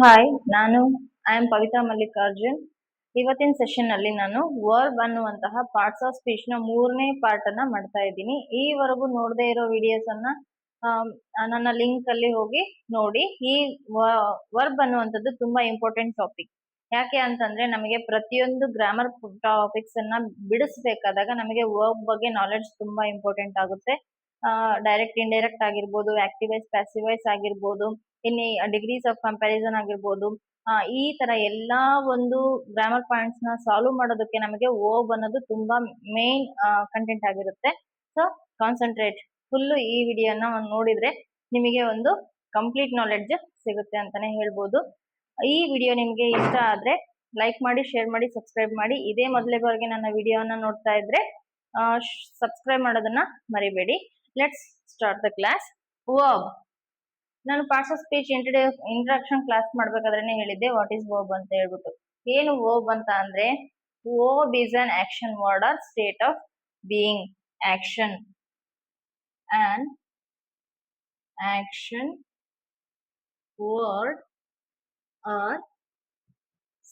Hi, I am ಪವಿತ್ರ ಮಲ್ಲಿಕಾರ್ಜುನ್. ಇವತ್ತಿನ session ಅಲ್ಲಿ ನಾನು ವರ್ಬ್ ಅನ್ನುವಂತಹ ಪಾರ್ಟ್ಸ್ ಆಫ್ ಸ್ಪೀಚ್ ನ 3ನೇ ಪಾರ್ಟ್ ಅನ್ನ ಮಾಡ್ತಾ ಇದ್ದೀನಿ. ಈವರೆಗೂ ನೋಡದೇ ಇರೋ ವಿಡಿಯೋಸ್ ಅನ್ನ ನನ್ನ ಲಿಂಕ್ ಅಲ್ಲಿ ಹೋಗಿ ನೋಡಿ. ಈ ವರ್ಬ್ ಅನ್ನುವಂಥದ್ದು ತುಂಬಾ ಇಂಪಾರ್ಟೆಂಟ್ ಟಾಪಿಕ್. ಯಾಕೆ ಅಂತಂದ್ರೆ ನಮಗೆ ಪ್ರತಿಯೊಂದು ಗ್ರಾಮರ್ ಟಾಪಿಕ್ಸ್ ಅನ್ನ ಬಿಡಿಸ್ಬೇಕಾದಾಗ ನಮಗೆ ವರ್ಬ್ ಬಗ್ಗೆ ನಾಲೆಡ್ಜ್ ತುಂಬಾ ಇಂಪಾರ್ಟೆಂಟ್ ಆಗುತ್ತೆ. ಡೈರೆಕ್ಟ್ ಇಂಡೈರೆಕ್ಟ್ ಆಗಿರ್ಬೋದು, ಆಕ್ಟಿವೈಸ್ ಪ್ಯಾಸಿವೈಸ್ ಆಗಿರ್ಬೋದು, ಇನ್ನು ಡಿಗ್ರೀಸ್ ಆಫ್ ಕಂಪ್ಯಾರಿಸನ್ ಆಗಿರ್ಬೋದು, ಈ ತರ ಎಲ್ಲಾ ಒಂದು ಗ್ರಾಮರ್ ಪಾಯಿಂಟ್ಸ್ ನ ಸಾಲ್ವ್ ಮಾಡೋದಕ್ಕೆ ನಮಗೆ ವರ್ಬ್ ಅನ್ನೋದು ತುಂಬಾ ಮೇನ್ ಕಂಟೆಂಟ್ ಆಗಿರುತ್ತೆ. ಸೊ ಕಾನ್ಸಂಟ್ರೇಟ್ ಫುಲ್ ಈ ವಿಡಿಯೋನ ನೋಡಿದ್ರೆ ನಿಮಗೆ ಒಂದು ಕಂಪ್ಲೀಟ್ ನಾಲೆಡ್ಜ್ ಸಿಗುತ್ತೆ ಅಂತಾನೆ ಹೇಳ್ಬೋದು. ಈ ವಿಡಿಯೋ ನಿಮ್ಗೆ ಇಷ್ಟ ಆದ್ರೆ ಲೈಕ್ ಮಾಡಿ, ಶೇರ್ ಮಾಡಿ, ಸಬ್ಸ್ಕ್ರೈಬ್ ಮಾಡಿ. ಇದೇ ಮೊದಲೇ ಬಾರಿಗೆ ನನ್ನ ವಿಡಿಯೋನ ನೋಡ್ತಾ ಇದ್ರೆ ಸಬ್ಸ್ಕ್ರೈಬ್ ಮಾಡೋದನ್ನ ಮರಿಬೇಡಿ. Let's start the class. Verb ನಾನು parts of speech introduction class ಮಾಡ್ಬೇಕಾದ್ರೆ ಹೇಳಿದ್ದೆ ವಾಟ್ ಈಸ್ ವರ್ಬ್ ಅಂತ ಹೇಳ್ಬಿಟ್ಟು. ಏನು ವರ್ಬ್ ಅಂತ ಅಂದ್ರೆ verb is an action word or state of being. Action and action word or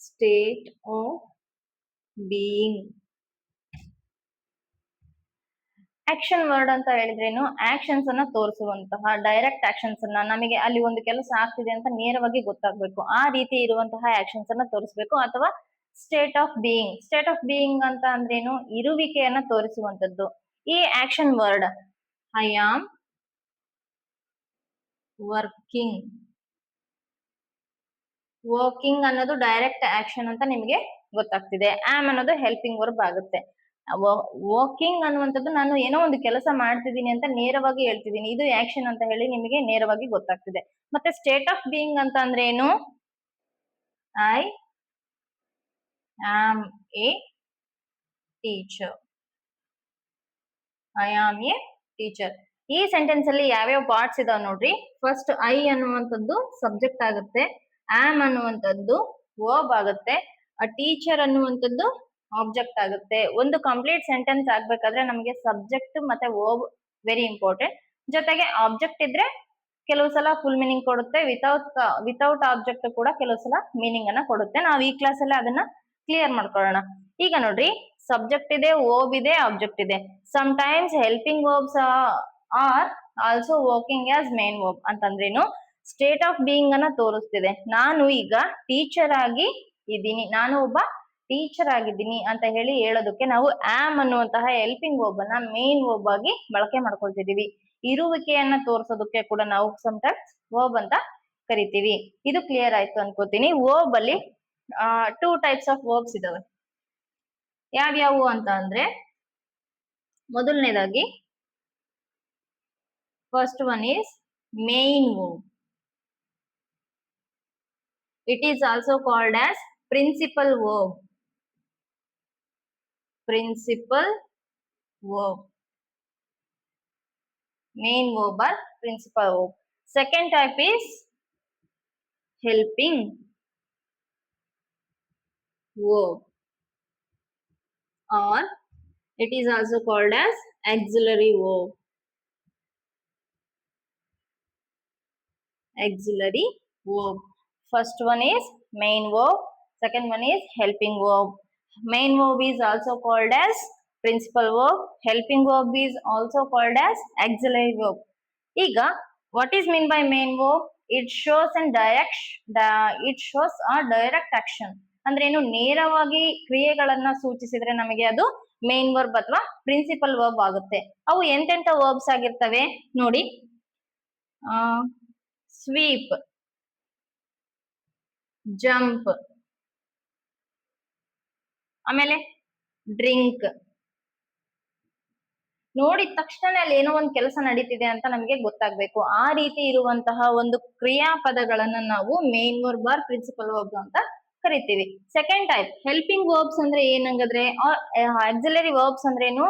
state of being. Action word ಅಂತ ಹೇಳಿದ್ರೇನು? Actions ಅನ್ನ ತೋರಿಸುವಂತಹ ಡೈರೆಕ್ಟ್ ಆಕ್ಷನ್ಸ್ ಅನ್ನ, ನಮಗೆ ಅಲ್ಲಿ ಒಂದು ಕೆಲಸ ಆಗ್ತಿದೆ ಅಂತ ನೇರವಾಗಿ ಗೊತ್ತಾಗ್ಬೇಕು, ಆ ರೀತಿ ಇರುವಂತಹ ಆಕ್ಷನ್ಸ್ ಅನ್ನ ತೋರಿಸ್ಬೇಕು. ಅಥವಾ state of being. State of being ಅಂತ ಅಂದ್ರೇನು? ಇರುವಿಕೆಯನ್ನ ತೋರಿಸುವಂತದ್ದು. ಈ action word I am working. Working ಅನ್ನೋದು ಡೈರೆಕ್ಟ್ ಆಕ್ಷನ್ ಅಂತ ನಿಮಗೆ ಗೊತ್ತಾಗ್ತಿದೆ. ಆಮ್ ಅನ್ನೋದು ಹೆಲ್ಪಿಂಗ್ ವರ್ಬ್ ಆಗುತ್ತೆ. ವರ್ಕಿಂಗ್ ಅನ್ನುವಂಥದ್ದು ನಾನು ಏನೋ ಒಂದು ಕೆಲಸ ಮಾಡ್ತಿದ್ದೀನಿ ಅಂತ ನೇರವಾಗಿ ಹೇಳ್ತಿದ್ದೀನಿ, ಇದು ಆಕ್ಷನ್ ಅಂತ ಹೇಳಿ ನಿಮಗೆ ನೇರವಾಗಿ ಗೊತ್ತಾಗ್ತಿದೆ. ಮತ್ತೆ ಸ್ಟೇಟ್ ಆಫ್ ಬೀಯಿಂಗ್ ಅಂತ ಅಂದ್ರೆ ಏನು? I am A teacher. I am A teacher. ಈ ಸೆಂಟೆನ್ಸ್ ಅಲ್ಲಿ ಯಾವ್ಯಾವ ಪಾರ್ಟ್ಸ್ ಇದಾವೆ ನೋಡ್ರಿ. ಫಸ್ಟ್ ಐ ಅನ್ನುವಂಥದ್ದು ಸಬ್ಜೆಕ್ಟ್ ಆಗುತ್ತೆ, ಆಮ್ ಅನ್ನುವಂಥದ್ದು ವರ್ಬ್ ಆಗುತ್ತೆ, ಟೀಚರ್ ಅನ್ನುವಂಥದ್ದು ಆಬ್ಜೆಕ್ಟ್ ಆಗುತ್ತೆ. ಒಂದು ಕಂಪ್ಲೀಟ್ ಸೆಂಟೆನ್ಸ್ ಆಗ್ಬೇಕಾದ್ರೆ ನಮಗೆ ಸಬ್ಜೆಕ್ಟ್ ಮತ್ತೆ ವರ್ಬ್ ವೆರಿ ಇಂಪಾರ್ಟೆಂಟ್. ಜೊತೆಗೆ ಆಬ್ಜೆಕ್ಟ್ ಇದ್ರೆ ಕೆಲವು ಸಲ ಫುಲ್ ಮೀನಿಂಗ್ ಕೊಡುತ್ತೆ, ವಿತೌಟ್ ಆಬ್ಜೆಕ್ಟ್ ಕೂಡ ಕೆಲವು ಸಲ ಮೀನಿಂಗ್ ಅನ್ನ ಕೊಡುತ್ತೆ. ನಾವು ಈ ಕ್ಲಾಸ್ ಅಲ್ಲಿ ಅದನ್ನ ಕ್ಲಿಯರ್ ಮಾಡ್ಕೊಳ್ಳೋಣ. ಈಗ ನೋಡ್ರಿ, ಸಬ್ಜೆಕ್ಟ್ ಇದೆ, ವರ್ಬ್ ಇದೆ, ಆಬ್ಜೆಕ್ಟ್ ಇದೆ. Sometimes helping verbs are also working as main verb. ಅಂತಂದ್ರೇನು? ಸ್ಟೇಟ್ ಆಫ್ ಬೀಯಿಂಗ್ ಅನ್ನ ತೋರಿಸ್ತಿದೆ. ನಾನು ಈಗ ಟೀಚರ್ ಆಗಿ ಇದ್ದೀನಿ, ನಾನು ಒಬ್ಬ ಟೀಚರ್ ಆಗಿದ್ದೀನಿ ಅಂತ ಹೇಳಿ ಹೇಳೋದಕ್ಕೆ ನಾವು ಆಮ್ ಅನ್ನುವಂತಹ ಹೆಲ್ಪಿಂಗ್ ವರ್ಬ್ ಅನ್ನ ಮೇನ್ ವರ್ಬ್ ಆಗಿ ಬಳಕೆ ಮಾಡ್ಕೊಳ್ತಿದೀವಿ. ಇರುವಿಕೆಯನ್ನ ತೋರಿಸೋದಕ್ಕೆ ಕೂಡ ನಾವು ಸಮಟೈಮ್ಸ್ ವರ್ಬ್ ಅಂತ ಕರಿತೀವಿ. ಇದು ಕ್ಲಿಯರ್ ಆಯ್ತು ಅನ್ಕೋತೀನಿ. ವರ್ಬ್ ಅಲ್ಲಿ 2 ಟೈಪ್ಸ್ ಆಫ್ ವರ್ಬ್ಸ್ ಇದಾವೆ. ಯಾವ್ಯಾವು ಅಂತ ಅಂದ್ರೆ, ಮೊದಲನೇದಾಗಿ first one is main verb. It is also called as principal verb. Principal verb. Main verb or principal verb. Second type is helping verb, or it is also called as auxiliary verb. Auxiliary verb. First one is main verb, second one is helping verb. Main verb is also called as principal verb. Helping verb is also called as auxiliary verb. ಈಗ what is mean by main verb? It shows a direct action. ಅಂದ್ರೆ ಏನು? ನೇರವಾಗಿ ಕ್ರಿಯೆಗಳನ್ನ ಸೂಚಿಸಿದ್ರೆ ನಮಗೆ ಅದು main verb ಅಥವಾ principal verb ಆಗುತ್ತೆ. ಅವು ಎಂತೆಂತ ವರ್ಬ್ಸ್ ಆಗಿರ್ತವೆ ನೋಡಿ. ಸ್ವೀಪ್, ಜಂಪ್, ಆಮೇಲೆ ಡ್ರಿಂಕ್. ನೋಡಿದ ತಕ್ಷಣ ಅಲ್ಲಿ ಏನೋ ಒಂದು ಕೆಲಸ ನಡೀತಿದೆ ಅಂತ ನಮಗೆ ಗೊತ್ತಾಗ್ಬೇಕು. ಆ ರೀತಿ ಇರುವಂತಹ ಒಂದು ಕ್ರಿಯಾಪದಗಳನ್ನ ನಾವು main verb or principal verb ಅಂತ ಕರಿತೀವಿ. ಸೆಕೆಂಡ್ ಟೈಪ್ ಹೆಲ್ಪಿಂಗ್ ವರ್ಬ್ಸ್ ಅಂದ್ರೆ ಏನಂಗದ್ರೆ, ಆಕ್ಸಿಲರಿ ವರ್ಬ್ಸ್ ಅಂದ್ರೆ ಏನು?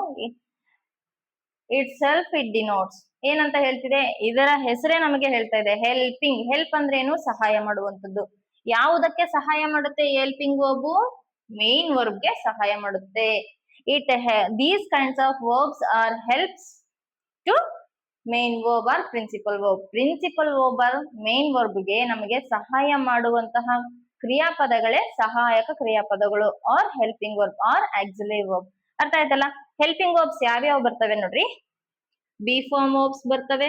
It self it denotes. ಏನಂತ ಹೇಳ್ತಿದೆ? ಇದರ ಹೆಸರೇ ನಮಗೆ ಹೇಳ್ತಾ ಇದೆ ಹೆಲ್ಪಿಂಗ್. ಹೆಲ್ಪ್ ಅಂದ್ರೆ ಏನು? ಸಹಾಯ ಮಾಡುವಂತದ್ದು. ಯಾವುದಕ್ಕೆ ಸಹಾಯ ಮಾಡುತ್ತೆ ಹೆಲ್ಪಿಂಗ್ ವರ್ಬ್? ಮೇನ್ ವರ್ಬ್ಗೆ ಸಹಾಯ ಮಾಡುತ್ತೆ. These kinds of verbs are helps to main verb or principal verb. Principal verb or main ವರ್ಬ್ಗೆ ನಮಗೆ ಸಹಾಯ ಮಾಡುವಂತಹ ಕ್ರಿಯಾಪದಗಳೇ ಸಹಾಯಕ ಕ್ರಿಯಾಪದಗಳು or helping verb or auxiliary verb. ಅರ್ಥ ಆಯ್ತಲ್ಲ? ಹೆಲ್ಪಿಂಗ್ ವರ್ಬ್ಸ್ ಯಾವ್ಯಾವ ಬರ್ತವೆ ನೋಡ್ರಿ. ಬಿ ಫಾರ್ಮ್ ವರ್ಬ್ಸ್ ಬರ್ತವೆ,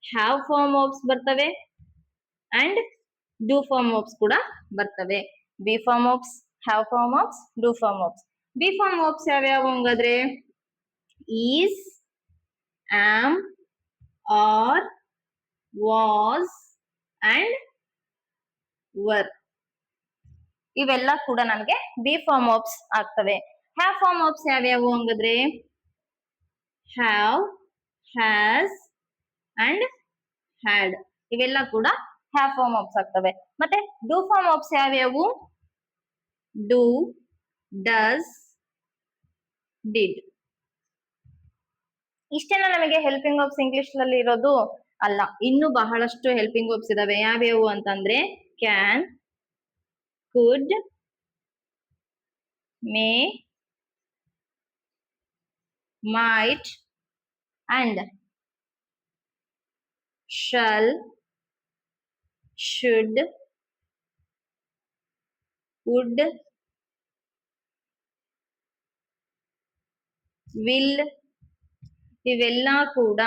ಹ್ಯಾವ್ ಫಾರ್ಮ್ ವರ್ಬ್ಸ್ ಬರ್ತವೆ ಅಂಡ್ ಡೂ ಫಾರ್ಮ್ ವರ್ಬ್ಸ್ ಕೂಡ ಬರ್ತವೆ. Be form verbs, have form verbs, do form verbs. Be form verbs ಯಾವ್ಯಾವ ಹಂಗಾದ್ರೆ is, am, are, was and were. ಇವೆಲ್ಲ ಕೂಡ ನಮಗೆ ಬಿ ಫಾರ್ಮ್ ವರ್ಬ್ಸ್ ಆಗ್ತವೆ. ಹ್ಯಾವ್ ಫಾರ್ಮ್ ವರ್ಬ್ಸ್ ಯಾವ್ಯಾವು ಹಂಗಾದ್ರೆ ಹ್ಯಾವ್, ಹ್ಯಾಸ್ ಅಂಡ್ ಹ್ಯಾಡ್. ಇವೆಲ್ಲ ಕೂಡ ಹ್ಯಾವ್ ಫಾರ್ಮ್ ವರ್ಬ್ಸ್ ಆಗ್ತವೆ. ಮತ್ತೆ ಡೂ ಫಾರ್ಮ್ ವರ್ಬ್ಸ್ ಯಾವ್ಯಾವು ಡೂ, ಡಸ್, ಡಿಡ್. ಇಷ್ಟೇನ ನಮಗೆ ಹೆಲ್ಪಿಂಗ್ ವರ್ಬ್ಸ್ ಇಂಗ್ಲಿಷ್ ನಲ್ಲಿ ಇರೋದು? ಅಲ್ಲ, ಇನ್ನು ಬಹಳಷ್ಟು ಹೆಲ್ಪಿಂಗ್ ವರ್ಬ್ಸ್ ಇದಾವೆ. ಯಾವ್ಯಾವು ಅಂತಂದ್ರೆ can, could, may, might and shall, should, would, will. ಇವೆಲ್ಲ ಕೂಡ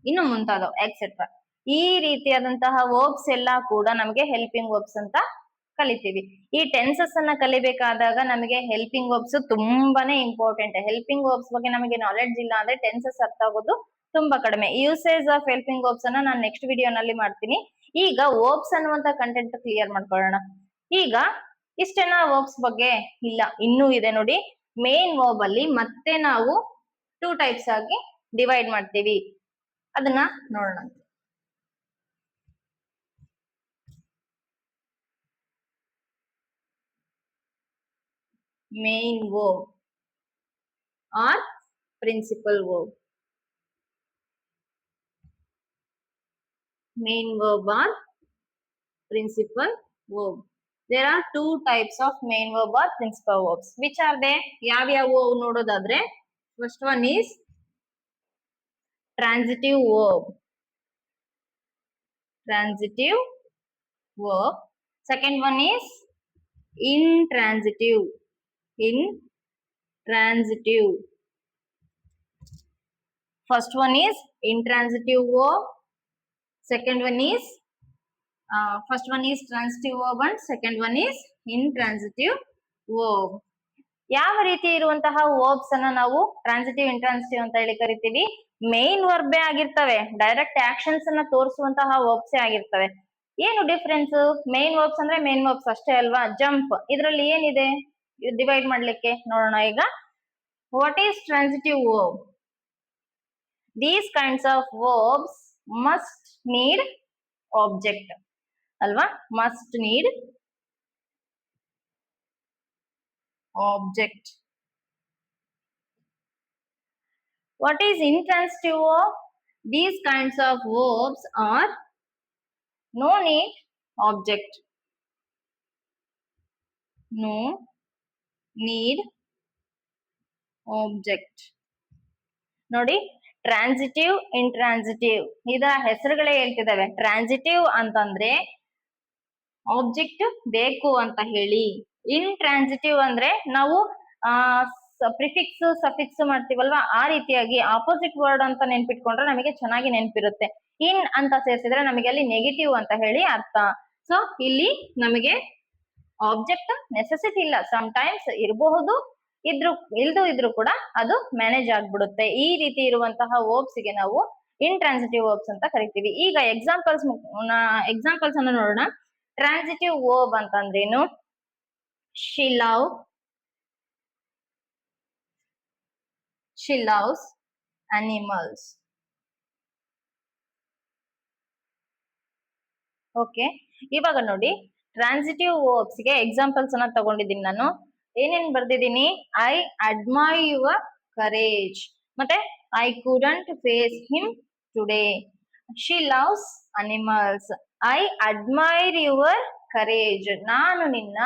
ಇನ್ನು ಮುಂತಾದವು ಎಕ್ಸೆಟ್ರಾ. ಈ ರೀತಿಯಾದಂತಹ ವರ್ಬ್ಸ್ ಎಲ್ಲ ಕೂಡ ನಮಗೆ ಹೆಲ್ಪಿಂಗ್ ವರ್ಬ್ಸ್ ಅಂತ ಕಲಿತೀವಿ. ಈ ಟೆನ್ಸಸ್ ಅನ್ನ ಕಲಿಬೇಕಾದಾಗ ನಮಗೆ ಹೆಲ್ಪಿಂಗ್ ವರ್ಬ್ಸ್ ತುಂಬಾನೇ ಇಂಪಾರ್ಟೆಂಟ್. ಹೆಲ್ಪಿಂಗ್ ವರ್ಬ್ಸ್ ಬಗ್ಗೆ ನಮಗೆ ನಾಲೆಡ್ಜ್ ಇಲ್ಲ ಅಂದ್ರೆ ಟೆನ್ಸಸ್ ಅರ್ಥ ಆಗೋದು ತುಂಬಾ ಕಡಿಮೆ. ಯೂಸೇಜ್ ಆಫ್ ಹೆಲ್ಪಿಂಗ್ ವರ್ಬ್ಸ್ ಅನ್ನ ನಾನು ನೆಕ್ಸ್ಟ್ ವಿಡಿಯೋನಲ್ಲಿ ಮಾಡ್ತೀನಿ. ಈಗ ವರ್ಬ್ಸ್ ಅನ್ನುವಂತ ಕಂಟೆಂಟ್ ಕ್ಲಿಯರ್ ಮಾಡ್ಕೊಳ್ಳೋಣ. ಈಗ ಇಷ್ಟೇನ ವರ್ಬ್ಸ್ ಬಗ್ಗೆ? ಇಲ್ಲ, ಇನ್ನೂ ಇದೆ ನೋಡಿ. ಮೇನ್ ವರ್ಬ್ ಅಲ್ಲಿ ಮತ್ತೆ ನಾವು 2 ಟೈಪ್ಸ್ ಆಗಿ ಡಿವೈಡ್ ಮಾಡ್ತೀವಿ. ಅದನ್ನ ನೋಡೋಣ. Main verb or principal verb. main verb or principal verb. There are 2 types of main verb or principal verbs. Which are they? ಯಾವ್ಯಾವು ನೋಡೋದಾದ್ರೆ first one is transitive verb. Transitive verb. Second one is intransitive. Intransitive. First one is intransitive verb. Second one is first one is transitive verb and second one is intransitive verb. ಯಾವ ರೀತಿ ಇರುವಂತಹ verbs ಅನ್ನ ನಾವು transitive, intransitive ಅಂತ ಹೇಳಿ ಕರಿತೀವಿ. Main ವರ್ಬೇ ಆಗಿರ್ತವೆ, direct actions ಅನ್ನ ತೋರಿಸುವಂತಹ ವರ್ಬ್ಸ್ ಆಗಿರ್ತವೆ. ಏನು ಡಿಫ್ರೆನ್ಸ್? ಮೇನ್ ವರ್ಬ್ಸ್ ಅಂದ್ರೆ ಮೇನ್ ವರ್ಬ್ಸ್ ಅಷ್ಟೇ ಅಲ್ವಾ? ಜಂಪ್, ಇದರಲ್ಲಿ ಏನಿದೆ ಡಿವೈಡ್ ಮಾಡ್ಲಿಕ್ಕೆ? ನೋಡೋಣ ಈಗ. What is transitive verb? These kinds of verbs must need object ಅಲ್ವಾ? Must need object. What is intransitive verb? These kinds of verbs are no need object. No need object. ನೋಡಿ, transitive, intransitive ಇದರ ಹೆಸರುಗಳೇ ಹೇಳ್ತಿದ್ದಾವೆ. Transitive ಅಂತಂದ್ರೆ object ಬೇಕು ಅಂತ ಹೇಳಿ. Intransitive ಅಂದ್ರೆ ನಾವು prefix, suffix ಮಾಡ್ತೀವಲ್ವಾ, ಆ ರೀತಿಯಾಗಿ ಆಪೋಸಿಟ್ ವರ್ಡ್ ಅಂತ ನೆನ್ಪಿಟ್ಕೊಂಡ್ರೆ ನಮಗೆ ಚೆನ್ನಾಗಿ ನೆನಪಿರುತ್ತೆ. ಇನ್ ಅಂತ ಸೇರಿಸಿದ್ರೆ ನಮಗೆ ಅಲ್ಲಿ ನೆಗೆಟಿವ್ ಅಂತ ಹೇಳಿ ಅರ್ಥ. ಸೊ ಇಲ್ಲಿ ನಮಗೆ ಆಬ್ಜೆಕ್ಟ್ ನೆಸೆಸಿಟಿ ಇಲ್ಲ. ಸಮ್ ಟೈಮ್ಸ್ ಇರಬಹುದು, ಇಲ್ದು ಕೂಡ ಅದು ಮ್ಯಾನೇಜ್ ಆಗ್ಬಿಡುತ್ತೆ. ಈ ರೀತಿ ಇರುವಂತಹ ವರ್ಬ್ಸ್ ಗೆ ನಾವು ಇಂಟ್ರಾನ್ಸಿಟಿವ್ ವರ್ಬ್ಸ್ ಅಂತ ಕರಿತೀವಿ. ಈಗ ಎಕ್ಸಾಂಪಲ್ಸ್ ಅನ್ನು ನೋಡೋಣ. ಟ್ರಾನ್ಸಿಟಿವ್ ವರ್ಬ್ ಅಂತಂದ್ರೇನು? she loves animals. ಓಕೆ, ಇವಾಗ ನೋಡಿ, ಟ್ರಾನ್ಸಿಟಿವ್ ವರ್ಬ್ಸ್ ಗೆ ಎಕ್ಸಾಂಪಲ್ಸ್ ಅನ್ನ ತಗೊಂಡಿದ್ದೀನಿ ನಾನು. ಏನೇನ್ ಬರ್ದಿದ್ದೀನಿ? ಐ ಅಡ್ಮೈರ್ ಯುವರ್ ಕರೇಜ್, ಮತ್ತೆ I couldn't face him today. She loves animals. I admire your courage, ನಾನು ನಿನ್ನ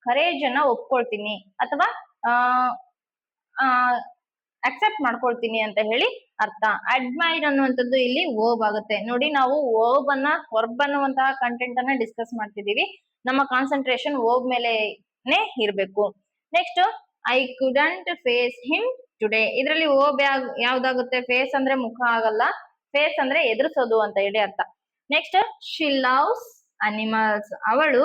ಕರೇಜ್ ಅನ್ನ ಒಪ್ಕೊಳ್ತೀನಿ ಅಥವಾ ಅಕ್ಸೆಪ್ಟ್ ಮಾಡ್ಕೊಳ್ತೀನಿ ಅಂತ ಹೇಳಿ ಅರ್ಥ. ಅಡ್ಮೈರ್ ಅನ್ನುವಂಥದ್ದು ಇಲ್ಲಿ ವರ್ಬ್ ಆಗುತ್ತೆ. ನೋಡಿ, ನಾವು ವರ್ಬ್ ಅನ್ನುವಂತಹ ಕಂಟೆಂಟ್ ಅನ್ನ ಡಿಸ್ಕಸ್ ಮಾಡ್ತಿದೀವಿ. ನಮ್ಮ ಕಾನ್ಸಂಟ್ರೇಷನ್ ವರ್ಬ್ ಮೇಲೆನೆ ಇರ್ಬೇಕು. Next, I couldn't face him today. ಇದರಲ್ಲಿ ವರ್ಬ್ ಯಾವ್ದಾಗುತ್ತೆ? ಫೇಸ್ ಅಂದ್ರೆ ಮುಖ ಆಗಲ್ಲ, ಫೇಸ್ ಅಂದ್ರೆ ಎದುರಿಸೋದು ಅಂತ ಹೇಳಿ ಅರ್ಥ. Next, she loves animals. ಅವಳು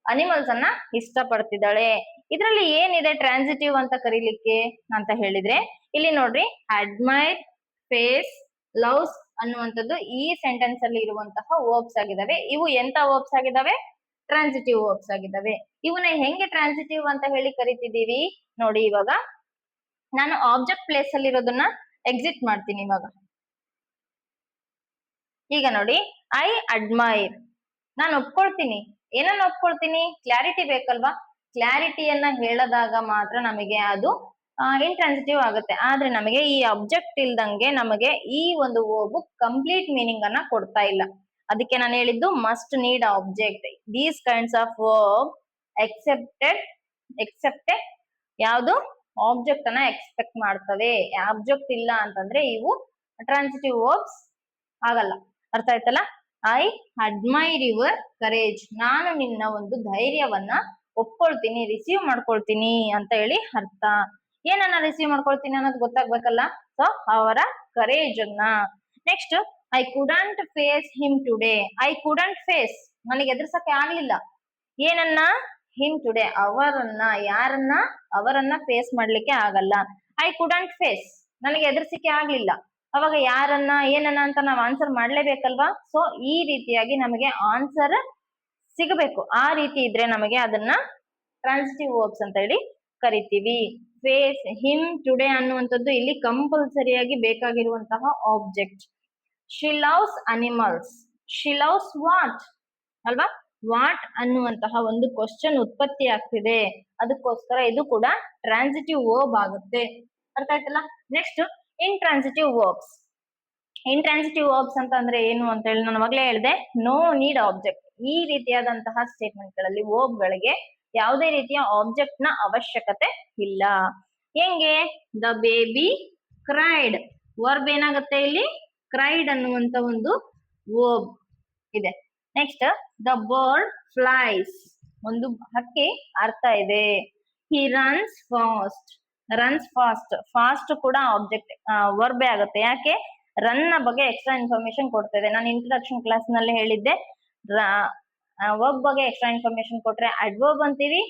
ಅನಿಮಲ್ಸ್ ಅನ್ನ ಇಷ್ಟಪಡ್ತಿದ್ದಾಳೆ. ಇದರಲ್ಲಿ ಏನಿದೆ ಟ್ರಾನ್ಸಿಟಿವ್ ಅಂತ ಕರೀಲಿಕ್ಕೆ ಅಂತ ಹೇಳಿದ್ರೆ, ಇಲ್ಲಿ ನೋಡ್ರಿ, ಅಡ್ಮೈರ್, ಫೇಸ್, ಲವ್ಸ್ ಅನ್ನುವಂಥದ್ದು ಈ ಸೆಂಟೆನ್ಸ್ ಅಲ್ಲಿ ಇರುವಂತಹ ವರ್ಬ್ಸ್ ಆಗಿದಾವೆ. ಇವು ಎಂತ ವರ್ಬ್ಸ್ ಆಗಿದಾವೆ? ಟ್ರಾನ್ಸಿಟಿವ್ ವರ್ಬ್ಸ್ ಆಗಿದಾವೆ. ಇವನ್ನ ಹೆಂಗೆ ಟ್ರಾನ್ಸಿಟಿವ್ ಅಂತ ಹೇಳಿ ಕರಿತಿದೀವಿ ನೋಡಿ. ಇವಾಗ ನಾನು ಆಬ್ಜೆಕ್ಟ್ ಪ್ಲೇಸ್ ಅಲ್ಲಿ ಇರೋದನ್ನ ಎಕ್ಸಿಟ್ ಮಾಡ್ತೀನಿ. ಈಗ ನೋಡಿ, ಐ ಅಡ್ಮೈರ್, ನಾನು ಒಪ್ಕೊಳ್ತೀನಿ. ಏನನ್ನ ಒಪ್ಕೊಳ್ತೀನಿ? ಕ್ಲಾರಿಟಿ ಬೇಕಲ್ವಾ? ಕ್ಲಾರಿಟಿಯನ್ನ ಹೇಳದಾಗ ಮಾತ್ರ ನಮಗೆ ಅದು ಇಂಟ್ರಾನ್ಸಿಟಿವ್ ಆಗುತ್ತೆ. ಆದ್ರೆ ನಮಗೆ ಈ ಅಬ್ಜೆಕ್ಟ್ ಇಲ್ದಂಗೆ ನಮಗೆ ಈ ಒಂದು ವರ್ಬ್ ಕಂಪ್ಲೀಟ್ ಮೀನಿಂಗ್ ಅನ್ನ ಕೊಡ್ತಾ ಇಲ್ಲ. ಅದಕ್ಕೆ ನಾನು ಹೇಳಿದ್ದು must need object. These kinds of verb accepted ಯಾವುದು ಆಬ್ಜೆಕ್ಟ್ ಅನ್ನ ಎಕ್ಸ್ಪೆಕ್ಟ್ ಮಾಡ್ತವೆ. ಆಬ್ಜೆಕ್ಟ್ ಇಲ್ಲ ಅಂತಂದ್ರೆ ಇವು ಟ್ರಾನ್ಸಿಟಿವ್ ವರ್ಬ್ಸ್ ಆಗಲ್ಲ. ಅರ್ಥ ಆಯ್ತಲ್ಲ? I admire your courage. ನಾನು ನಿನ್ನ ಒಂದು ಧೈರ್ಯವನ್ನ ಒಪ್ಕೊಳ್ತೀನಿ, ರಿಸೀವ್ ಮಾಡ್ಕೊಳ್ತೀನಿ ಅಂತ ಹೇಳಿ ಅರ್ಥ. ಏನನ್ನ ರಿಸೀವ್ ಮಾಡ್ಕೊಳ್ತೀನಿ ಅನ್ನೋದು ಗೊತ್ತಾಗ್ಬೇಕಲ್ಲ. ಸೊ ಅವರ ಕರೇಜ್ ಅನ್ನ. Next, I couldn't face him today. I couldn't face, ನನಗೆ ಎದುರಿಸಕ್ಕೆ ಆಗ್ಲಿಲ್ಲ. ಏನನ್ನ? ಹಿಮ್ ಟುಡೇ, ಅವರನ್ನ. ಯಾರನ್ನ? ಅವರನ್ನ ಫೇಸ್ ಮಾಡ್ಲಿಕ್ಕೆ ಆಗಲ್ಲ. ಐ ಕುಡಂಟ್ ಫೇಸ್, ನನಗೆ ಎದುರಿಸಿಕೆ ಆಗ್ಲಿಲ್ಲ. ಅವಾಗ ಯಾರನ್ನ, ಏನನ್ನ ಅಂತ ನಾವು ಆನ್ಸರ್ ಮಾಡ್ಲೇಬೇಕಲ್ವಾ? ಸೊ ಈ ರೀತಿಯಾಗಿ ನಮಗೆ ಆನ್ಸರ್ ಸಿಗಬೇಕು. ಆ ರೀತಿ ಇದ್ರೆ ನಮಗೆ ಅದನ್ನ ಟ್ರಾನ್ಸಿಟಿವ್ ವರ್ಬ್ಸ್ ಅಂತ ಹೇಳಿ ಕರಿತೀವಿ. ಫೇಸ್, ಹಿಮ್, ಟುಡೇ ಅನ್ನುವಂಥದ್ದು ಇಲ್ಲಿ ಕಂಪಲ್ಸರಿಯಾಗಿ ಬೇಕಾಗಿರುವಂತಹ object. She loves animals. She loves what ಅಲ್ವಾ? ವಾಟ್ ಅನ್ನುವಂತಹ ಒಂದು ಕ್ವಶನ್ ಉತ್ಪತ್ತಿ ಆಗ್ತಿದೆ, ಅದಕ್ಕೋಸ್ಕರ ಇದು ಕೂಡ ಟ್ರಾನ್ಸಿಟಿವ್ ವರ್ಬ್ ಆಗುತ್ತೆ. ಅರ್ಥ ಆಯ್ತಲ್ಲ? Next, intransitive verbs. Intransitive verbs ಅಂತ ಅಂದ್ರೆ ಏನು ಅಂತ ಹೇಳಿ ನಾನು ಅವಾಗಲೇ ಹೇಳಿದೆ. No need object. ಈ ರೀತಿಯಾದಂತಹ ಸ್ಟೇಟ್ಮೆಂಟ್ ಗಳಲ್ಲಿ ವರ್ಬ್ ಗಳಿಗೆ ಯಾವುದೇ ರೀತಿಯ ಆಬ್ಜೆಕ್ಟ್ ನ ಅವಶ್ಯಕತೆ ಇಲ್ಲ. ಹೆಂಗೆ? The baby cried. ವರ್ಬ್ ಏನಾಗುತ್ತೆ ಇಲ್ಲಿ? ಕ್ರೈಡ್ ಅನ್ನುವಂತ ಒಂದು ವರ್ಬ್ ಇದೆ. Next, the bird flies. ಒಂದು ಹಕ್ಕಿ ಹಾರ್ತಾ ಇದೆ. He runs fast. Runs fast. Fast ಕೂಡ ಆಬ್ಜೆಕ್ಟ್ ವರ್ಬೇ ಆಗುತ್ತೆ. ಯಾಕೆ? ರನ್ ನ ಬಗ್ಗೆ ಎಕ್ಸ್ಟ್ರಾ ಇನ್ಫಾರ್ಮೇಶನ್ ಕೊಡ್ತಾ ಇದೆ. ನಾನು ಇಂಟ್ರೊಡಕ್ಷನ್ ಕ್ಲಾಸ್ ನಲ್ಲಿ ಹೇಳಿದ್ದೆ, ವರ್ಬ್ ಬಗ್ಗೆ ಎಕ್ಸ್ಟ್ರಾ ಇನ್ಫಾರ್ಮೇಶನ್ ಕೊಟ್ರೆ ಅಡ್ವರ್ಬ್ ಅಂತೀವಿ.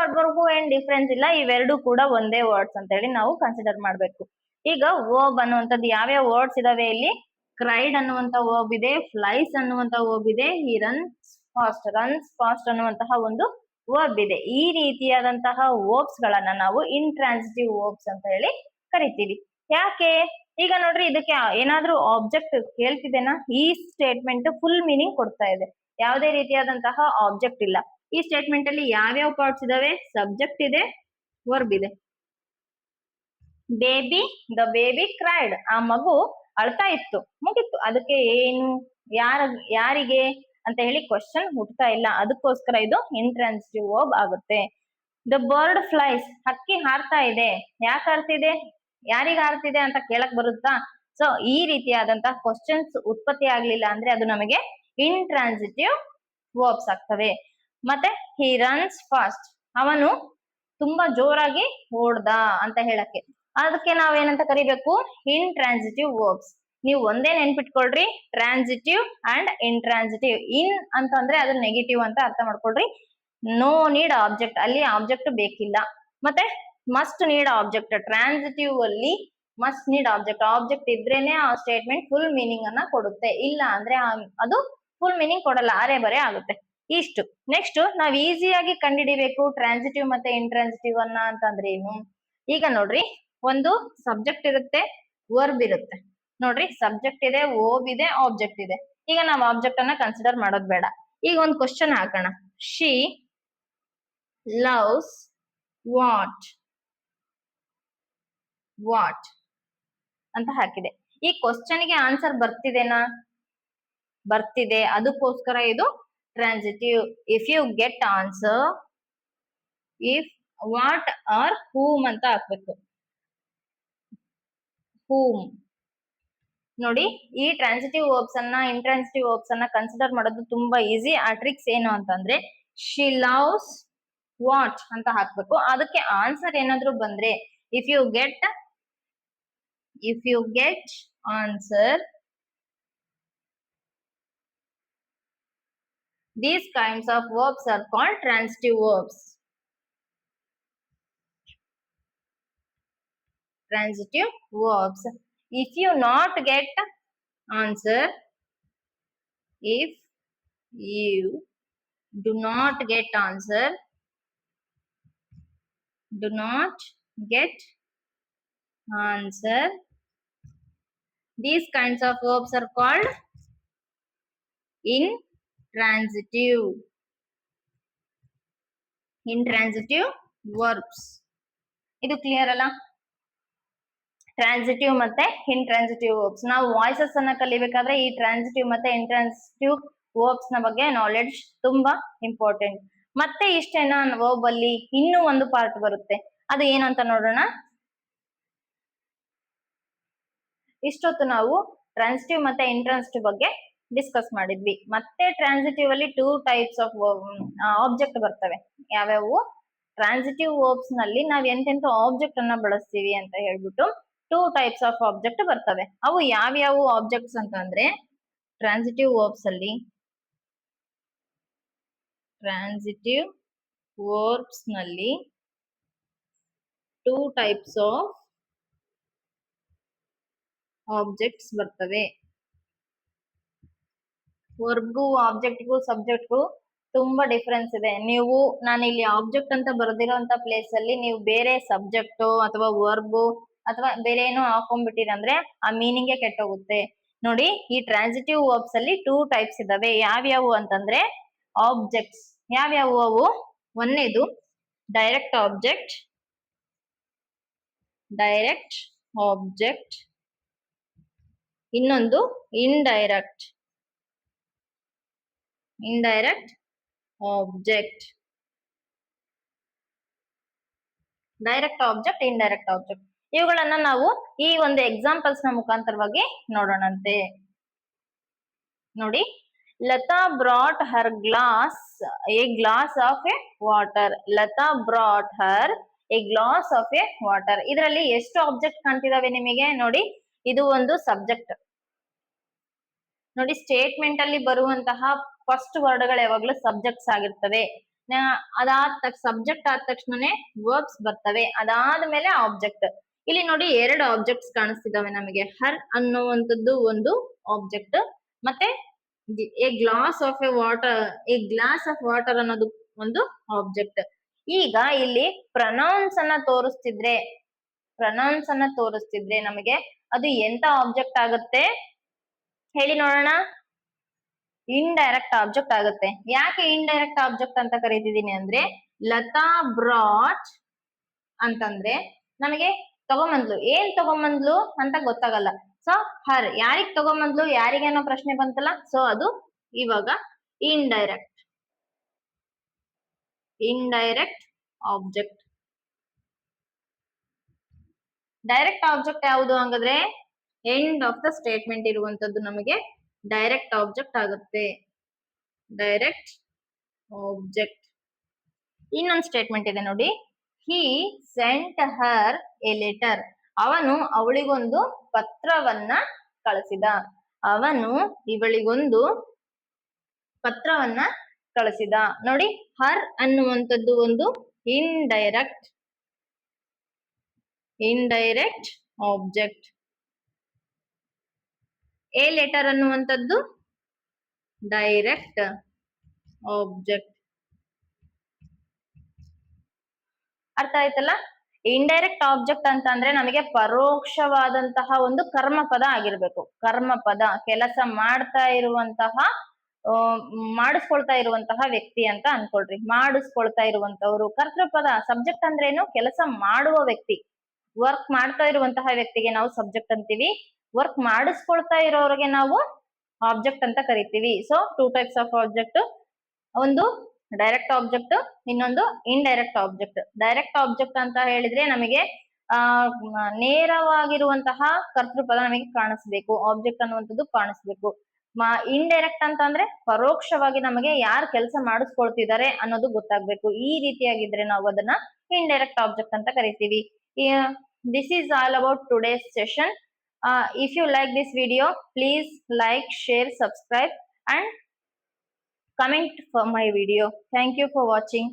ಅಡ್ವರ್ಬು ಏನ್ ಡಿಫ್ರೆನ್ಸ್ ಇಲ್ಲ, ಇವೆರಡು ಕೂಡ ಒಂದೇ ವರ್ಡ್ಸ್ ಅಂತ ಹೇಳಿ ನಾವು ಕನ್ಸಿಡರ್ ಮಾಡ್ಬೇಕು. ಈಗ ವರ್ಬ್ ಅನ್ನುವಂಥದ್ದು ಯಾವ್ಯಾವ ವರ್ಡ್ಸ್ ಇದಾವೆ ಇಲ್ಲಿ? ಕ್ರೈಡ್ ಅನ್ನುವಂತ ವರ್ಬ್ ಇದೆ, ಫ್ಲೈಸ್ ಅನ್ನುವಂತ ವರ್ಬ್ ಇದೆ, ಈ ರನ್ಸ್ ಫಾಸ್ಟ್ ಅನ್ನುವಂತಹ ಒಂದು ವರ್ಬ್ ಇದೆ. ಈ ರೀತಿಯಾದಂತಹ ವರ್ಬ್ಸ್ ಗಳನ್ನ ನಾವು ಇಂಟ್ರಾನ್ಸಿಟಿವ್ ವರ್ಬ್ಸ್ ಅಂತ ಹೇಳಿ ಕರಿತೀವಿ. ಯಾಕೆ? ಈಗ ನೋಡ್ರಿ, ಇದಕ್ಕೆ ಏನಾದ್ರೂ ಆಬ್ಜೆಕ್ಟ್ ಕೇಳ್ತಿದೆನಾ? ಈ ಸ್ಟೇಟ್ಮೆಂಟ್ ಫುಲ್ ಮೀನಿಂಗ್ ಕೊಡ್ತಾ ಇದೆ. ಯಾವುದೇ ರೀತಿಯಾದಂತಹ ಆಬ್ಜೆಕ್ಟ್ ಇಲ್ಲ. ಈ ಸ್ಟೇಟ್ಮೆಂಟ್ ಅಲ್ಲಿ ಯಾವ್ಯಾವ ಪಾರ್ಟ್ಸ್ ಇದಾವೆ? ಸಬ್ಜೆಕ್ಟ್ ಇದೆ, ವರ್ಬ್ ಇದೆ. Baby, the baby cried. ಆ ಮಗು ಅಳ್ತಾ ಇತ್ತು, ಮುಗಿತ್ತು. ಅದಕ್ಕೆ ಏನು, ಯಾರಿಗೆ ಅಂತ ಹೇಳಿ ಕ್ವಶನ್ ಹುಟ್ಟತಾ ಇಲ್ಲ. ಅದಕ್ಕೋಸ್ಕರ ಇದು ಇಂಟ್ರಾನ್ಸಿಟಿವ್ ವರ್ಬ್ ಆಗುತ್ತೆ. The bird flies. ಹಕ್ಕಿ ಹಾರ್ತಾ ಇದೆ. ಯಾಕೆ ಹಾರ್ತಿದೆ? ಯಾರಿಗೆ ಹಾರ್ತಿದೆ ಅಂತ ಕೇಳಕ್ ಬರುತ್ತಾ? ಸೊ ಈ ರೀತಿಯಾದಂತಹ ಕ್ವಶನ್ಸ್ ಉತ್ಪತ್ತಿ ಆಗ್ಲಿಲ್ಲ ಅಂದ್ರೆ ಅದು ನಮಗೆ ಇಂಟ್ರಾನ್ಸಿಟಿವ್ ವರ್ಬ್ಸ್ ಆಗ್ತವೆ. ಮತ್ತೆ ಹಿ ರನ್ಸ್ ಫಾಸ್ಟ್. ಅವನು ತುಂಬಾ ಜೋರಾಗಿ ಓಡ್ದ ಅಂತ ಹೇಳಕ್ಕೆ. ಅದಕ್ಕೆ ನಾವೇನಂತ ಕರಿಬೇಕು? Intransitive verbs. ನೀವು ಒಂದೇ ನೆನ್ಪಿಟ್ಕೊಳ್ರಿ, ಟ್ರಾನ್ಸಿಟಿವ್ ಅಂಡ್ ಇಂಟ್ರಾನ್ಸಿಟಿವ್. ಇನ್ ಅಂತಂದ್ರೆ ಅದು ನೆಗೆಟಿವ್ ಅಂತ ಅರ್ಥ ಮಾಡ್ಕೊಳ್ರಿ. ನೋ ನೀಡ್ ಆಬ್ಜೆಕ್ಟ್, ಅಲ್ಲಿ ಆಬ್ಜೆಕ್ಟ್ ಬೇಕಿಲ್ಲ. ಮತ್ತೆ ಮಸ್ಟ್ ನೀಡ್ ಆಬ್ಜೆಕ್ಟ್. ಟ್ರಾನ್ಸಿಟಿವ್ ಅಲ್ಲಿ ಮಸ್ಟ್ ನೀಡ್ ಆಬ್ಜೆಕ್ಟ್ ಇದ್ರೇನೆ ಆ ಸ್ಟೇಟ್ಮೆಂಟ್ ಫುಲ್ ಮೀನಿಂಗ್ ಅನ್ನ ಕೊಡುತ್ತೆ. ಇಲ್ಲ ಅಂದ್ರೆ ಅದು ಫುಲ್ ಮೀನಿಂಗ್ ಕೊಡಲ್ಲ, ಅರೆ ಬರೆ ಆಗುತ್ತೆ. ಇಷ್ಟು. ನೆಕ್ಸ್ಟ್, ನಾವ್ ಈಸಿಯಾಗಿ ಕಂಡುಹಿಡಿಬೇಕು ಟ್ರಾನ್ಸಿಟಿವ್ ಮತ್ತೆ ಇಂಟ್ರಾನ್ಸಿಟಿವ್ ಅನ್ನ ಅಂತಂದ್ರೆ ಏನು. ಈಗ ನೋಡ್ರಿ, ಒಂದು ಸಬ್ಜೆಕ್ಟ್ ಇರುತ್ತೆ, ವರ್ಬ್ ಇರುತ್ತೆ. ನೋಡ್ರಿ, ಸಬ್ಜೆಕ್ಟ್ ಇದೆ, ವರ್ಬ್ ಇದೆ, ಆಬ್ಜೆಕ್ಟ್ ಇದೆ. ಈಗ ನಾವು ಆಬ್ಜೆಕ್ಟ್ ಅನ್ನ ಕನ್ಸಿಡರ್ ಮಾಡೋದ್ ಬೇಡ. ಈಗ ಒಂದು ಕ್ವಶನ್ ಹಾಕೋಣ. ಶಿ ಲವ್ಸ್ ವಾಟ್ ಅಂತ ಹಾಕಿದೆ. ಈ ಕ್ವಶನ್ ಗೆ ಆನ್ಸರ್ ಬರ್ತಿದೆನಾ? ಬರ್ತಿದೆ. ಅದಕ್ಕೋಸ್ಕರ ಇದು transitive. If you get answer, if what are whom ಅಂತ ಹಾಕ್ಬೇಕು. ಹೂಮ್ ನೋಡಿ, ಈ ಟ್ರಾನ್ಸಿಟಿವ್ ವರ್ಬ್ಸ್ ಅನ್ನ ಇಂಟ್ರಾನ್ಸಿಟಿವ್ ವರ್ಬ್ಸ್ ಅನ್ನ ಕನ್ಸಿಡರ್ ಮಾಡೋದು ತುಂಬಾ ಈಸಿ. ಆ ಟ್ರಿಕ್ಸ್ ಏನು ಅಂತಂದ್ರೆ, ಶಿ ಲವ್ಸ್ ವಾಟ್ ಅಂತ ಹಾಕ್ಬೇಕು. ಅದಕ್ಕೆ ಆನ್ಸರ್ ಏನಾದ್ರು ಬಂದ್ರೆ, if you get answer, these kinds of verbs are called transitive verbs. Transitive verbs. If you not get answer, if you do not get answer, these kinds of verbs are called intransitive verbs. ಇದು clear ಅಲ್ಲ? Transitive ಮತ್ತೆ intransitive verbs. ನಾವು voices ಅನ್ನ ಕಲಿಬೇಕಾದ್ರೆ ಈ transitive ಮತ್ತೆ intransitive verbs ನ ಬಗ್ಗೆ knowledge ತುಂಬಾ ಇಂಪಾರ್ಟೆಂಟ್. ಮತ್ತೆ ಇಷ್ಟೇನಾ ವರ್ಬ್ ಅಲ್ಲಿ ಇನ್ನೂ ಒಂದು ಪಾರ್ಟ್ ಬರುತ್ತೆ, ಅದು ಏನಂತ ನೋಡೋಣ. ಇಷ್ಟೊತ್ತು ನಾವು ಟ್ರಾನ್ಸಿಟಿವ್ ಮತ್ತೆ ಇಂಟ್ರಾನ್ಸಿಟಿವ್ ಬಗ್ಗೆ ಡಿಸ್ಕಸ್ ಮಾಡಿದ್ವಿ. ಮತ್ತೆ ಟ್ರಾನ್ಸಿಟಿವ್ ಅಲ್ಲಿ 2 ಟೈಪ್ಸ್ ಆಫ್ ಆಬ್ಜೆಕ್ಟ್ ಬರ್ತವೆ. ಯಾವ್ಯಾವು? ಟ್ರಾನ್ಸಿಟಿವ್ ವರ್ಬ್ಸ್ ನಲ್ಲಿ ನಾವ್ ಎಂತೆಂತ ಆಬ್ಜೆಕ್ಟ್ ಅನ್ನ ಬಳಸ್ತೀವಿ ಅಂತ ಹೇಳ್ಬಿಟ್ಟು 2 ಟೈಪ್ಸ್ ಆಫ್ ಆಬ್ಜೆಕ್ಟ್ ಬರ್ತವೆ. ಅವು ಯಾವ್ಯಾವು ಆಬ್ಜೆಕ್ಟ್ಸ್ ಅಂತಂದ್ರೆ, ಟ್ರಾನ್ಸಿಟಿವ್ ವರ್ಬ್ಸ್ ನಲ್ಲಿ 2 ಟೈಪ್ಸ್ ಆಫ್ ಆಬ್ಜೆಕ್ಟ್ಸ್ ಬರ್ತವೆ. ವರ್ಬ್ಗೂ ಆಬ್ಜೆಕ್ಟ್ಗೂ ಸಬ್ಜೆಕ್ಟ್ಗೂ ತುಂಬಾ ಡಿಫರೆನ್ಸ್ ಇದೆ. ನಾನು ಇಲ್ಲಿ ಆಬ್ಜೆಕ್ಟ್ ಅಂತ ಬರೆದಿರೋಂತ ಪ್ಲೇಸ್ ಅಲ್ಲಿ ನೀವು ಬೇರೆ ಸಬ್ಜೆಕ್ಟ್ ಅಥವಾ ವರ್ಬ್ ಅಥವಾ ಬೇರೆ ಏನೋ ಹಾಕೊಂಡ್ಬಿಟ್ಟಿರಂದ್ರೆ ಆ ಮೀನಿಂಗ್ ಕೆಟ್ಟೋಗುತ್ತೆ. ನೋಡಿ, ಈ ಟ್ರಾನ್ಸಿಟಿವ್ ವರ್ಬ್ಸ್ ಅಲ್ಲಿ 2 ಟೈಪ್ಸ್ ಇದಾವೆ. ಯಾವ್ಯಾವು ಅಂತಂದ್ರೆ ಆಬ್ಜೆಕ್ಟ್ಸ್. ಯಾವ್ಯಾವು ಅವು? ಒಂದನೇದು ಡೈರೆಕ್ಟ್ ಆಬ್ಜೆಕ್ಟ್, ಇನ್ನೊಂದು indirect object. Direct object, indirect object, ಇವುಗಳನ್ನ ನಾವು ಈ ಒಂದು ಎಕ್ಸಾಂಪಲ್ಸ್ ನ ಮುಖಾಂತರವಾಗಿ ನೋಡೋಣಂತೆ. ನೋಡಿ, Lata brought her a glass of a water. Lata brought her a glass of a water. ಇದರಲ್ಲಿ ಎಷ್ಟು ಆಬ್ಜೆಕ್ಟ್ ಕಾಣ್ತಿದಾವೆ ನಿಮಗೆ? ನೋಡಿ, ಇದು ಒಂದು ಸಬ್ಜೆಕ್ಟ್. ನೋಡಿ, ಸ್ಟೇಟ್ಮೆಂಟ್ ಅಲ್ಲಿ ಬರುವಂತಹ ಫಸ್ಟ್ ವರ್ಡ್ ಗಳು ಯಾವಾಗ್ಲೂ ಸಬ್ಜೆಕ್ಟ್ಸ್ ಆಗಿರ್ತವೆ. ಸಬ್ಜೆಕ್ಟ್ ಆದ ತಕ್ಷಣನೇ ವರ್ಬ್ಸ್ ಬರ್ತವೆ. ಅದಾದ್ಮೇಲೆ ಆಬ್ಜೆಕ್ಟ್. ಇಲ್ಲಿ ನೋಡಿ, 2 ಆಬ್ಜೆಕ್ಟ್ಸ್ ಕಾಣಿಸ್ತಿದಾವೆ ನಮಗೆ. ಹರ್ ಅನ್ನುವಂಥದ್ದು ಒಂದು ಆಬ್ಜೆಕ್ಟ್, ಮತ್ತೆ ಎ ಗ್ಲಾಸ್ ಆಫ್ ವಾಟರ್ ಅನ್ನೋದು ಒಂದು ಆಬ್ಜೆಕ್ಟ್. ಈಗ ಇಲ್ಲಿ ಪ್ರನೌನ್ಸ್ ಅನ್ನ ತೋರಿಸ್ತಿದ್ರೆ ನಮಗೆ ಅದು ಎಂತ ಆಬ್ಜೆಕ್ಟ್ ಆಗುತ್ತೆ ಹೇಳಿ ನೋಡೋಣ? ಇಂಡೈರೆಕ್ಟ್ ಆಬ್ಜೆಕ್ಟ್ ಆಗುತ್ತೆ. ಯಾಕೆ ಇಂಡೈರೆಕ್ಟ್ ಆಬ್ಜೆಕ್ಟ್ ಅಂತ ಕರೀತಿದೀನಿ ಅಂದ್ರೆ, ಲತಾ ಬ್ರಾಟ್ ಅಂತಂದ್ರೆ ನಮಗೆ ತಗೊಂಬಂದ್ಲು, ಏನ್ ತಗೊಂಬಂದ್ಲು ಅಂತ ಗೊತ್ತಾಗಲ್ಲ. ಸೊ ಹರ್, ಯಾರಿಗ್ ತಗೊಂಬಂದ್ಲು, ಯಾರಿಗೇನೋ ಪ್ರಶ್ನೆ ಬಂತಲ್ಲ, ಸೊ ಅದು ಇವಾಗ ಇಂಡೈರೆಕ್ಟ್ ಆಬ್ಜೆಕ್ಟ್. ಡೈರೆಕ್ಟ್ ಆಬ್ಜೆಕ್ಟ್ ಯಾವುದು ಹಂಗಾದ್ರೆ? ಎಂಡ್ ಆಫ್ ದ ಸ್ಟೇಟ್ಮೆಂಟ್ ಇರುವಂತದ್ದು ನಮಗೆ ಡೈರೆಕ್ಟ್ ಆಬ್ಜೆಕ್ಟ್ ಆಗುತ್ತೆ. Direct object. ಇನ್ನೊಂದು ಸ್ಟೇಟ್ಮೆಂಟ್ ಇದೆ ನೋಡಿ, ಹಿ ಸೆಂಟ್ ಹರ್ ಎ ಲೆಟರ್. ಅವನು ಅವಳಿಗೊಂದು ಪತ್ರವನ್ನ ಕಳಿಸಿದ. ನೋಡಿ, ಹರ್ ಅನ್ನುವಂಥದ್ದು ಒಂದು ಇಂಡೈರೆಕ್ಟ್ ಆಬ್ಜೆಕ್ಟ್. ಎ ಲೆಟರ್ ಅನ್ನುವಂಥದ್ದು ಡೈರೆಕ್ಟ್ ಆಬ್ಜೆಕ್ಟ್. ಅರ್ಥ ಆಯ್ತಲ್ಲ? ಇಂಡೈರೆಕ್ಟ್ ಆಬ್ಜೆಕ್ಟ್ ಅಂತ ಅಂದ್ರೆ ನಮಗೆ ಪರೋಕ್ಷವಾದಂತಹ ಒಂದು ಕರ್ಮಪದ ಆಗಿರ್ಬೇಕು. ಕರ್ಮಪದ, ಕೆಲಸ ಮಾಡಿಸ್ಕೊಳ್ತಾ ಇರುವಂತಹ ವ್ಯಕ್ತಿ ಅಂತ ಅನ್ಕೊಳ್ರಿ. ಮಾಡಿಸ್ಕೊಳ್ತಾ ಇರುವಂತವ್ರು. ಕರ್ತೃಪದ, ಸಬ್ಜೆಕ್ಟ್ ಅಂದ್ರೆ ಏನು? ಕೆಲಸ ಮಾಡುವ ವ್ಯಕ್ತಿ. ವರ್ಕ್ ಮಾಡ್ತಾ ಇರುವಂತಹ ವ್ಯಕ್ತಿಗೆ ನಾವು ಸಬ್ಜೆಕ್ಟ್ ಅಂತೀವಿ. ವರ್ಕ್ ಮಾಡಿಸ್ಕೊಳ್ತಾ ಇರೋರಿಗೆ ನಾವು ಆಬ್ಜೆಕ್ಟ್ ಅಂತ ಕರಿತೀವಿ. ಸೊ 2 ಟೈಪ್ಸ್ ಆಫ್ ಆಬ್ಜೆಕ್ಟ್, ಒಂದು ಡೈರೆಕ್ಟ್ ಆಬ್ಜೆಕ್ಟ್, ಇನ್ನೊಂದು ಇಂಡೈರೆಕ್ಟ್ ಆಬ್ಜೆಕ್ಟ್. ಡೈರೆಕ್ಟ್ ಆಬ್ಜೆಕ್ಟ್ ಅಂತ ಹೇಳಿದ್ರೆ ನಮಗೆ ನೇರವಾಗಿರುವಂತಹ ಕರ್ತೃಪದ ನಮಗೆ ಕಾಣಿಸ್ಬೇಕು, ಆಬ್ಜೆಕ್ಟ್ ಅನ್ನುವಂಥದ್ದು ಕಾಣಿಸ್ಬೇಕು. ಇಂಡೈರೆಕ್ಟ್ ಅಂತಂದ್ರೆ ಪರೋಕ್ಷವಾಗಿ ನಮಗೆ ಯಾರು ಕೆಲಸ ಮಾಡಿಸ್ಕೊಳ್ತಿದ್ದಾರೆ ಅನ್ನೋದು ಗೊತ್ತಾಗ್ಬೇಕು. ಈ ರೀತಿಯಾಗಿದ್ರೆ ನಾವು ಅದನ್ನ ಇಂಡೈರೆಕ್ಟ್ ಆಬ್ಜೆಕ್ಟ್ ಅಂತ ಕರಿತೀವಿ. This is all about today's session. If you like this video, please like, share, subscribe and comment for my video. Thank you for watching.